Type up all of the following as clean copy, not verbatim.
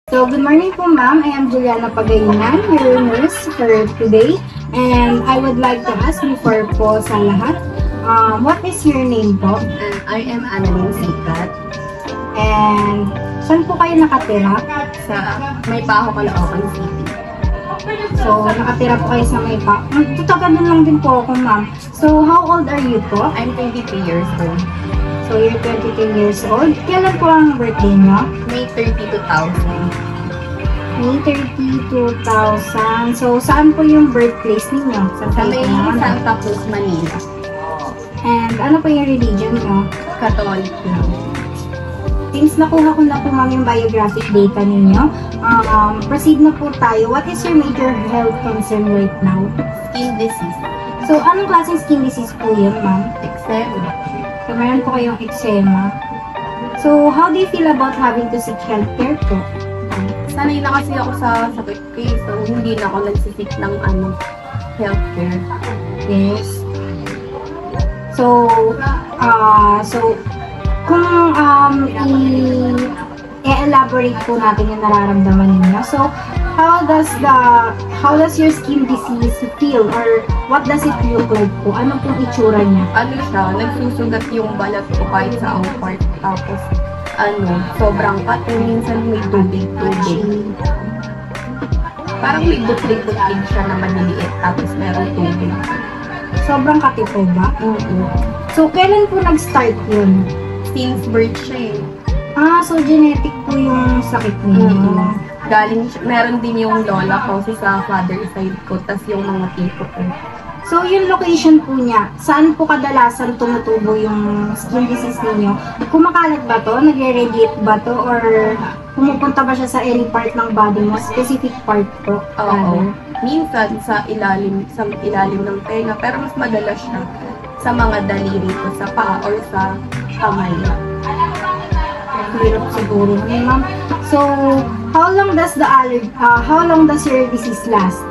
So, good morning po ma'am. I am Juliana Pagayinan, your nurse for today. And I would like to ask before po sa lahat, what is your name po? I am Annalyn Sikat. And saan po kayo nakatira? Sa Maypaho, Caloocan City. So, nakatira po kayo sa Maypaho. Tutaga doon lang din po ako ma'am. So, how old are you po? I'm 23 years old. So, you're 22 years old. Kailan po ang birthday niyo? May 30, 2000. May 30, 2000. So, saan po yung birthplace ninyo? Sa may Santa Cruz, Manila. And ano po yung religion niyo? Catholic lang. Since nakuha ko na po ma'am yung biographic data ninyo, proceed na po tayo. What is your major health concern right now? Skin disease. So, anong klaseng skin disease po yun ma'am? Eczema. So, meron po kayong eczema. So, how do you feel about having to seek healthcare po? Sanay na kasi ako sa sakit ko, so hindi na ako nagsisik ng healthcare. Yes. So, kung i-elaborate po natin yung nararamdaman ninyo. So, how does your skin disease feel or what does it look like po? Ano pong itsura niya? Ano siya, nagsusugat yung balat ko kahit sa part. Tapos, sobrang pati. Minsan may tubig-tubig. Parang may butlig-butlig siya na maliliit. Tapos meron tubig. Sobrang kati po ba? So, kailan po nag-start yun? Since birth siya eh. So genetic po yung sakit niyo. Meron din yung lola ko sa father side ko, tas yung mga tito ko. So yung location po niya, saan po kadalasan tumutubo yung skin disease ninyo? Kumakalat ba to? Nagre-radiate ba to? Or pumupunta ba siya sa any part ng body mo? Specific part po? Oo. Minsan sa ilalim ng tenga, pero mas madalas siya sa mga daliri ko, sa paa or sa kamay. Hirap siguro ma'am. So, how long does your disease last?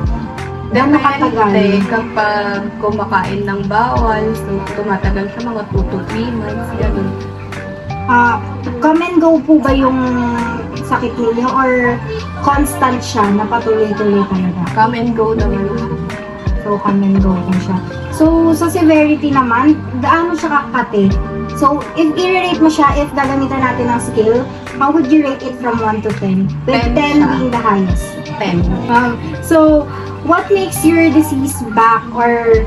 Gano'ng katagal? Kapag kumakain ng bawal, so tumatagal siya mga 2 to 3 months, ganun. Come and go po ba yung sakit ninyo or constant siya na patuloy-tuloy talaga? Come and go naman. So, come and go po siya. So, sa severity naman, gaano siya kakati? So, if i-rate mo siya, if gagamitan natin ng scale, how would you rate it from 1 to 10? With 10 being the highest. 10. So, what makes your disease back or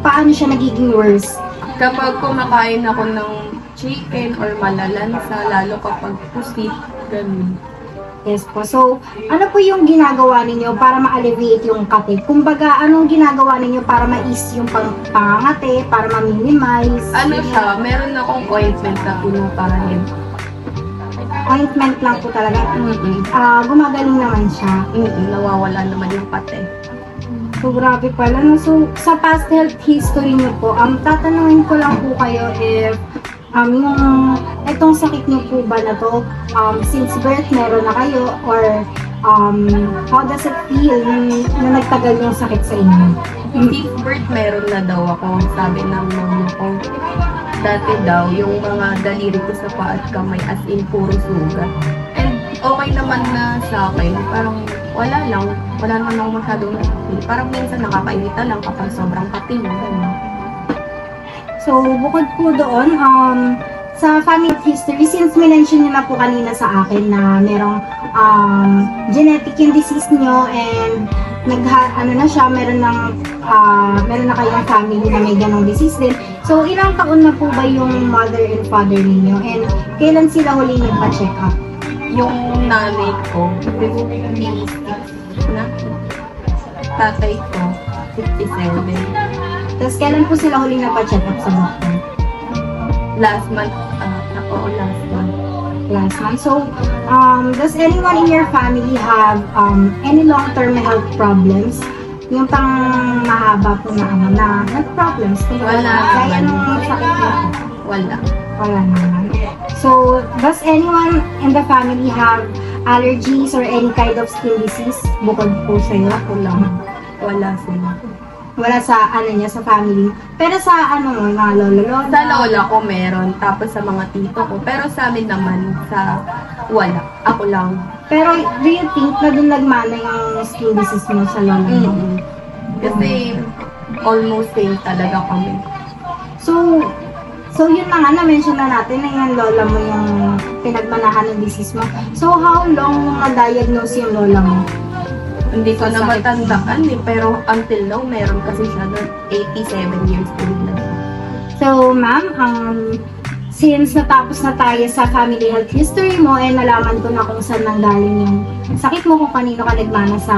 paano siya nagiging worse? Kapag kumakain ako ng chicken or malalansa, lalo kapag pusit, ganun. Yes po. So, ano po yung ginagawa ninyo para ma-alleviate yung kati? Kumbaga, anong ginagawa ninyo para ma-ease yung pangangati, para ma-minimize? Meron akong ointment na pinapahid. Ointment lang po talaga? Gumagaling naman siya? Nawawala naman yung pati. So, grabe pala. No? So, sa past health history niyo po, tatanungin ko lang po kayo if itong sakit niyo po ba na to, since birth meron na kayo, or how does it feel na nagtagal yung sakit sa inyo? Since birth meron na daw ako, sabi ng mama ko. Dati daw, yung mga daliri ko sa paa at kamay as in puro sugat. And okay naman na sa akin, parang wala naman ako masyadong nakakil. Parang minsan nakakainita lang kapag sobrang pati mo. So, bukod po doon, sa family history, since minention niyo na po kanina sa akin na merong genetic yung disease niyo and meron na kayong family na may ganong disease din. So, ilang taon na po ba yung mother and father ninyo? And kailan sila huli nagpa-check up? Yung nanay ko, 56 na. Tatay ko, 57. Tapos, kailan po sila huling nagpa-check up sa doctor? Last month. Last month. So, does anyone in your family have any long-term health problems? Yung pang mahaba po na health problems? Wala. Kaya anong sakit niyo po? Wala. Wala naman. So, does anyone in the family have allergies or any kind of skin disease? Bukod po sa'yo? Ako lang. Wala sila. Wala sa ano niya, sa family. Pero sa ano mo, mga lolo-lola? Sa lola ko meron, tapos sa mga tito ko. Pero sa amin naman, wala. Ako lang. Pero do you think na doon nagmana yung skin disease mo sa lola mo? Kasi almost same talaga kami. So yun na nga, na-mention na natin na yung lola mo yung pinagmanahan ng disease mo. So how long na-diagnose yung lola mo? Hindi ko na matandaan pero until now, meron kasi siya na 87 years old na. So ma'am, since natapos na tayo sa family health history mo, nalaman ko na kung saan nanggaling yung sakit mo, kung kanino ka nagmana sa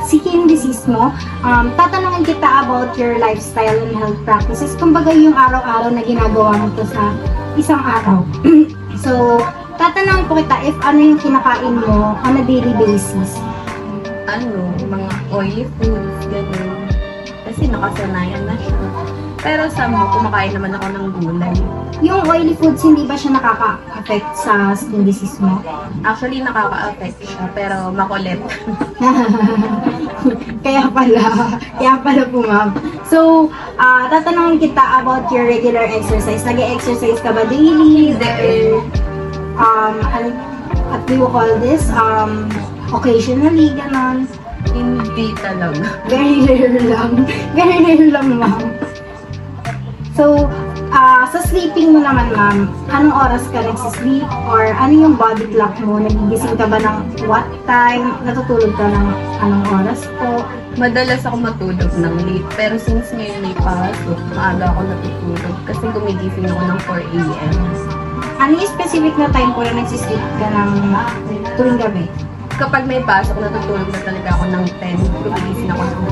skin disease mo. Tatanungin kita about your lifestyle and health practices. Kumbaga yung araw-araw na ginagawa mo to sa isang araw. So, tatanungin po kita if ano yung kinakain mo on a daily basis. Mga oily foods, gano'n. Kasi nakasanayan na siya. Pero sa mga kumakain naman ako ng gulay. Yung oily foods, hindi ba siya nakaka-affect sa skin disease mo? Actually, nakaka-affect siya, pero makulit. Kaya pala po ma'am. So, tatanungin kita about your regular exercise. Nag-exercise ka ba daily? What do you call this? Occasionally, ganon? Hindi talaga. Very rare lang ma'am. So, sa sleeping mo naman ma'am, anong oras ka nagsisleep? Or ano yung body clock mo? Nagigising ka ba ng what time? Natutulog ka ng anong oras po? Madalas ako matulog ng late, pero since ngayon may pasok, maaga ako natutulog kasi gumigising ako ng 4 a.m. Ano yung specific na time po na nagsisleep ka ng tuwing gabi? Kapag may pasok, natutulog na talaga ako ng 10, gumigising ako ng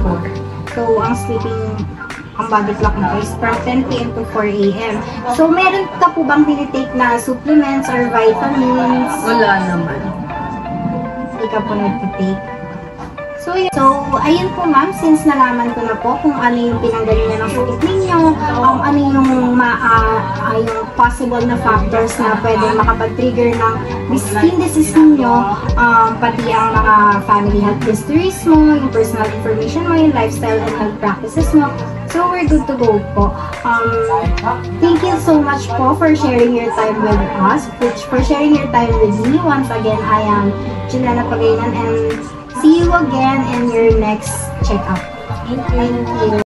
4. So, ang body clock mo is from 10 p.m. to 4 a.m. So, meron ka po bang tinitake na supplements or vitamins? Wala naman. Hindi ka po nagtitake. So, ayun po ma'am, since nalaman ko na po kung ano yung pinanggalingan ng sakit ninyo, ano yung possible na factors na pwede makapag-trigger ng skin disease ninyo, pati ang mga family health histories mo, yung personal information mo, yung lifestyle and health practices mo. So, we're good to go po. Thank you so much po for sharing your time with us, for sharing your time with me. Once again, I am Juliana Pagainan and see you again in your next checkup. Thank you.